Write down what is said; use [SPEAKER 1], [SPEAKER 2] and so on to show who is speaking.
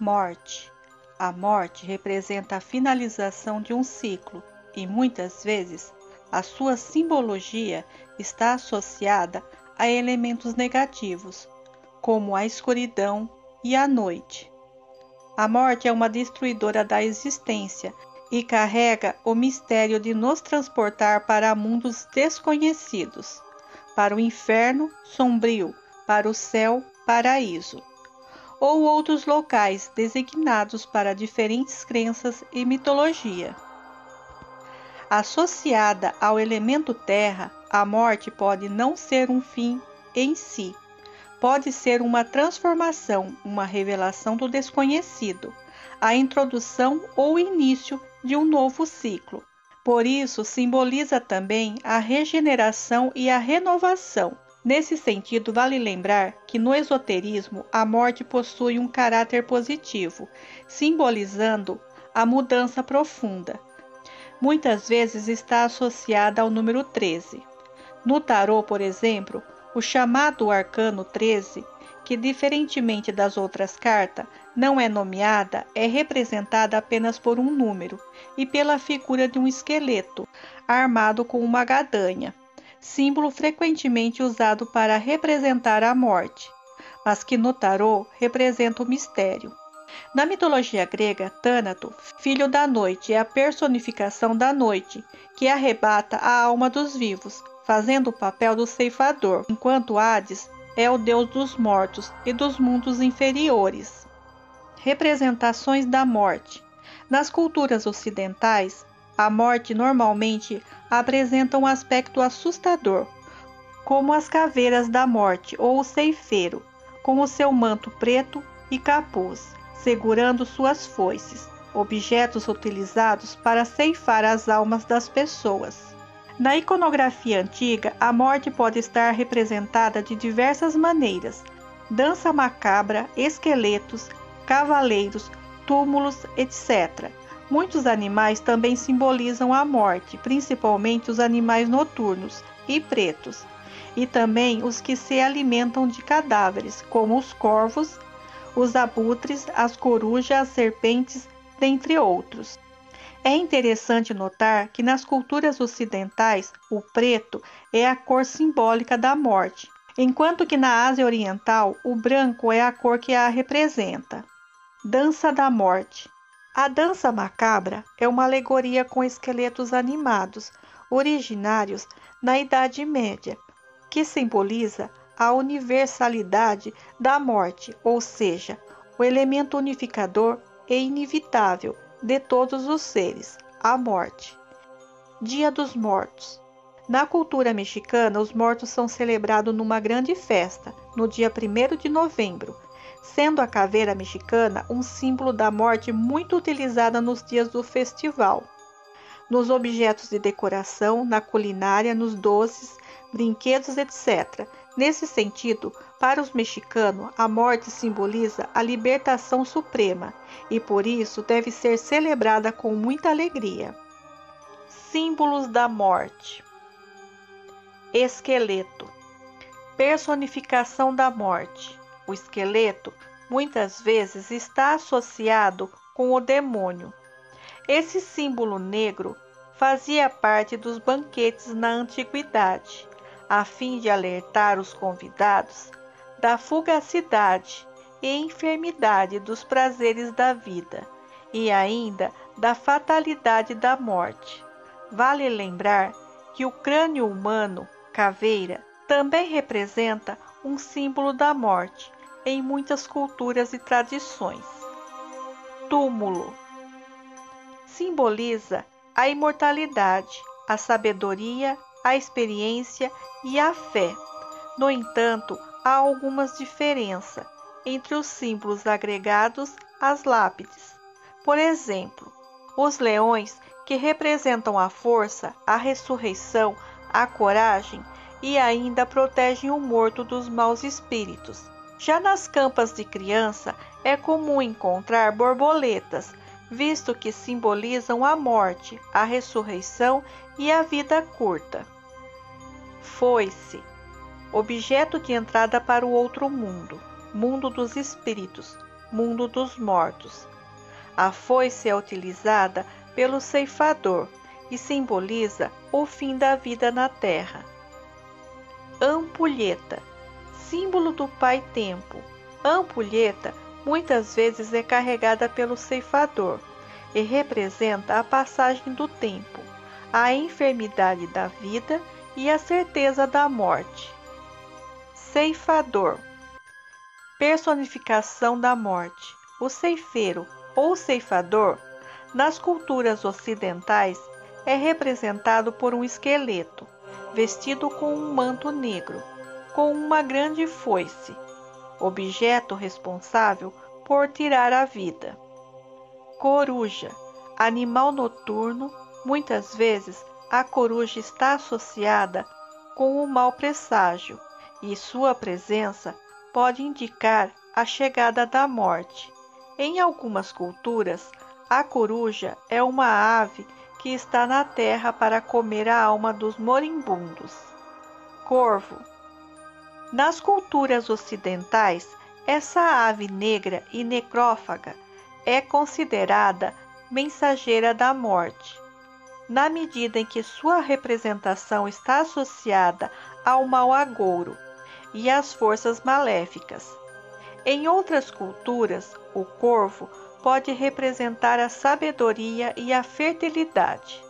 [SPEAKER 1] Morte. A morte representa a finalização de um ciclo e, muitas vezes, a sua simbologia está associada a elementos negativos, como a escuridão e a noite. A morte é uma destruidora da existência e carrega o mistério de nos transportar para mundos desconhecidos, para o inferno sombrio, para o céu paraíso, ou outros locais designados para diferentes crenças e mitologia. Associada ao elemento terra, a morte pode não ser um fim em si. Pode ser uma transformação, uma revelação do desconhecido, a introdução ou início de um novo ciclo. Por isso, simboliza também a regeneração e a renovação. Nesse sentido, vale lembrar que no esoterismo a morte possui um caráter positivo, simbolizando a mudança profunda. Muitas vezes está associada ao número 13. No tarô, por exemplo, o chamado arcano 13, que diferentemente das outras cartas, não é nomeada, é representada apenas por um número e pela figura de um esqueleto, armado com uma gadanha, símbolo frequentemente usado para representar a morte, mas que no tarô representa o mistério. Na mitologia grega, Tânato, filho da noite, é a personificação da noite, que arrebata a alma dos vivos, fazendo o papel do ceifador, enquanto Hades é o deus dos mortos e dos mundos inferiores. Representações da morte. Nas culturas ocidentais, a morte normalmente apresenta um aspecto assustador, como as caveiras da morte ou o ceifeiro, com o seu manto preto e capuz, segurando suas foices, objetos utilizados para ceifar as almas das pessoas. Na iconografia antiga, a morte pode estar representada de diversas maneiras: dança macabra, esqueletos, cavaleiros, túmulos, etc. Muitos animais também simbolizam a morte, principalmente os animais noturnos e pretos, e também os que se alimentam de cadáveres, como os corvos, os abutres, as corujas, as serpentes, dentre outros. É interessante notar que nas culturas ocidentais o preto é a cor simbólica da morte, enquanto que na Ásia Oriental o branco é a cor que a representa. Dança da morte. A dança macabra é uma alegoria com esqueletos animados, originários na Idade Média, que simboliza a universalidade da morte, ou seja, o elemento unificador e inevitável de todos os seres, a morte. Dia dos Mortos. Na cultura mexicana, os mortos são celebrados numa grande festa, no dia 1º de novembro, sendo a caveira mexicana um símbolo da morte muito utilizada nos dias do festival, nos objetos de decoração, na culinária, nos doces, brinquedos, etc. Nesse sentido, para os mexicanos, a morte simboliza a libertação suprema e por isso deve ser celebrada com muita alegria. Símbolos da morte. Esqueleto. Personificação da morte. O esqueleto muitas vezes está associado com o demônio. Esse símbolo negro fazia parte dos banquetes na antiguidade, a fim de alertar os convidados da fugacidade e enfermidade dos prazeres da vida e ainda da fatalidade da morte. Vale lembrar que o crânio humano, caveira, também representa um símbolo da morte em muitas culturas e tradições. Túmulo. Simboliza a imortalidade, a sabedoria, a experiência e a fé. No entanto, há algumas diferenças entre os símbolos agregados às lápides. Por exemplo, os leões, que representam a força, a ressurreição, a coragem e ainda protegem o morto dos maus espíritos. Já nas campas de criança, é comum encontrar borboletas, visto que simbolizam a morte, a ressurreição e a vida curta. Foice. Objeto de entrada para o outro mundo, mundo dos espíritos, mundo dos mortos. A foice é utilizada pelo ceifador e simboliza o fim da vida na terra. Ampulheta, símbolo do Pai Tempo. A ampulheta muitas vezes é carregada pelo ceifador e representa a passagem do tempo, a enfermidade da vida e a certeza da morte. Ceifador, personificação da morte. O ceifeiro ou ceifador, nas culturas ocidentais, é representado por um esqueleto, vestido com um manto negro, com uma grande foice, objeto responsável por tirar a vida. Coruja, animal noturno, muitas vezes a coruja está associada com o mau presságio e sua presença pode indicar a chegada da morte. Em algumas culturas, a coruja é uma ave que está na terra para comer a alma dos moribundos. Corvo. Nas culturas ocidentais, essa ave negra e necrófaga é considerada mensageira da morte, na medida em que sua representação está associada ao mau agouro e às forças maléficas. Em outras culturas, o corvo pode representar a sabedoria e a fertilidade.